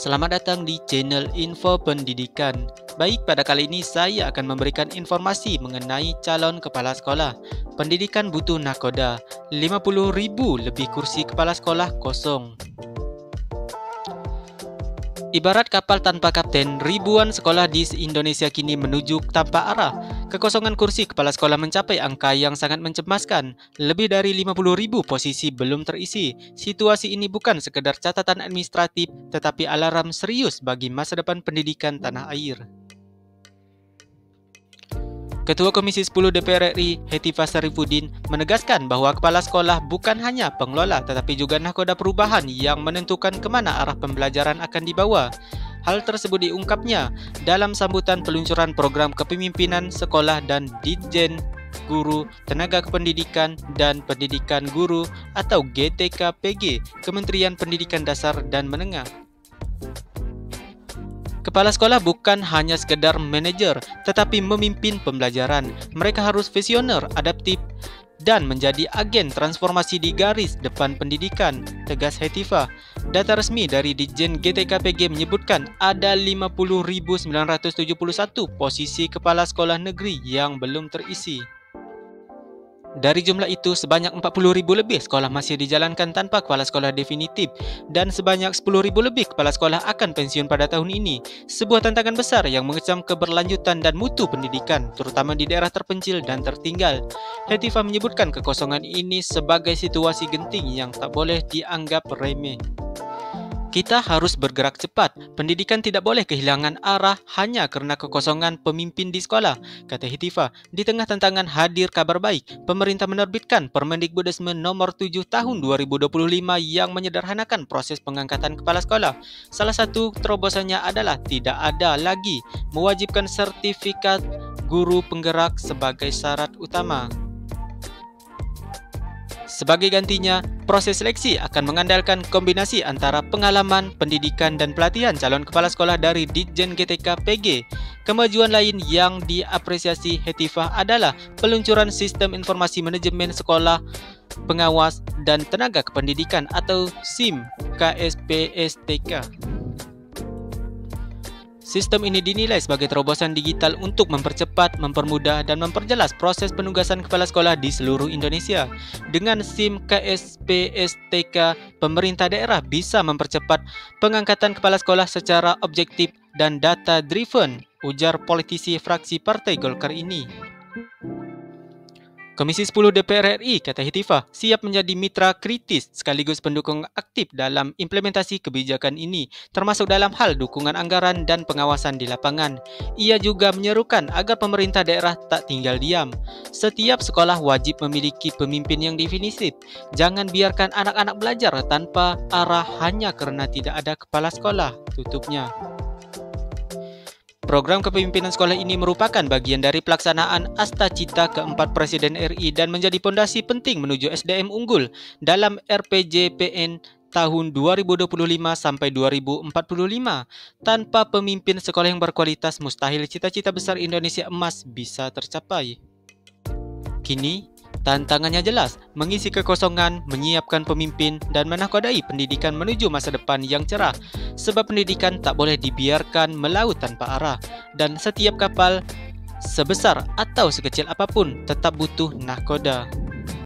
Selamat datang di channel Info Pendidikan. Baik, pada kali ini saya akan memberikan informasi mengenai calon kepala sekolah. Pendidikan butuh nahkoda, 50.000 lebih kursi kepala sekolah kosong. Ibarat kapal tanpa kapten, ribuan sekolah di Indonesia kini menuju tanpa arah. Kekosongan kursi kepala sekolah mencapai angka yang sangat mencemaskan. Lebih dari 50.000 posisi belum terisi. Situasi ini bukan sekedar catatan administratif, tetapi alarm serius bagi masa depan pendidikan tanah air. Ketua Komisi 10 DPR RI, Hetifah Sarifuddin, menegaskan bahwa kepala sekolah bukan hanya pengelola tetapi juga nahkoda perubahan yang menentukan kemana arah pembelajaran akan dibawa. Hal tersebut diungkapnya dalam sambutan peluncuran program kepemimpinan sekolah dan Ditjen Guru, Tenaga Kependidikan dan Pendidikan Guru atau GTKPG, Kementerian Pendidikan Dasar dan Menengah. Kepala sekolah bukan hanya sekedar manajer, tetapi memimpin pembelajaran. Mereka harus visioner, adaptif, dan menjadi agen transformasi di garis depan pendidikan, tegas Hetifah. Data resmi dari Ditjen GTKPG menyebutkan ada 50.971 posisi kepala sekolah negeri yang belum terisi. Dari jumlah itu, sebanyak 40.000 lebih sekolah masih dijalankan tanpa kepala sekolah definitif dan sebanyak 10.000 lebih kepala sekolah akan pensiun pada tahun ini. Sebuah tantangan besar yang mengecam keberlanjutan dan mutu pendidikan, terutama di daerah terpencil dan tertinggal. Hetifah menyebutkan kekosongan ini sebagai situasi genting yang tak boleh dianggap remeh. Kita harus bergerak cepat. Pendidikan tidak boleh kehilangan arah hanya karena kekosongan pemimpin di sekolah, kata Hetifah. Di tengah tantangan hadir kabar baik. Pemerintah menerbitkan Permendikbudrisme Nomor 7 Tahun 2025 yang menyederhanakan proses pengangkatan kepala sekolah. Salah satu terobosannya adalah tidak ada lagi mewajibkan sertifikat guru penggerak sebagai syarat utama. Sebagai gantinya, proses seleksi akan mengandalkan kombinasi antara pengalaman, pendidikan, dan pelatihan calon kepala sekolah dari Ditjen GTKPG. Kemajuan lain yang diapresiasi Hetifah adalah peluncuran Sistem Informasi Manajemen Sekolah, Pengawas, dan Tenaga Kependidikan atau SIM KSPSTK. Sistem ini dinilai sebagai terobosan digital untuk mempercepat, mempermudah, dan memperjelas proses penugasan kepala sekolah di seluruh Indonesia. Dengan SIM KSPSTK, pemerintah daerah bisa mempercepat pengangkatan kepala sekolah secara objektif dan data-driven, ujar politisi fraksi Partai Golkar ini. Komisi 10 DPR RI, kata Hetifah, siap menjadi mitra kritis sekaligus pendukung aktif dalam implementasi kebijakan ini, termasuk dalam hal dukungan anggaran dan pengawasan di lapangan. Ia juga menyerukan agar pemerintah daerah tak tinggal diam. Setiap sekolah wajib memiliki pemimpin yang definitif. Jangan biarkan anak-anak belajar tanpa arah hanya karena tidak ada kepala sekolah, tutupnya. Program kepemimpinan sekolah ini merupakan bagian dari pelaksanaan Astacita keempat Presiden RI dan menjadi pondasi penting menuju SDM unggul dalam RPJPN tahun 2025 sampai 2045. Tanpa pemimpin sekolah yang berkualitas, mustahil cita-cita besar Indonesia Emas bisa tercapai. Kini, tantangannya jelas, mengisi kekosongan, menyiapkan pemimpin, dan menahkodai pendidikan menuju masa depan yang cerah. Sebab pendidikan tak boleh dibiarkan melaut tanpa arah, dan setiap kapal, sebesar atau sekecil apapun, tetap butuh nahkoda.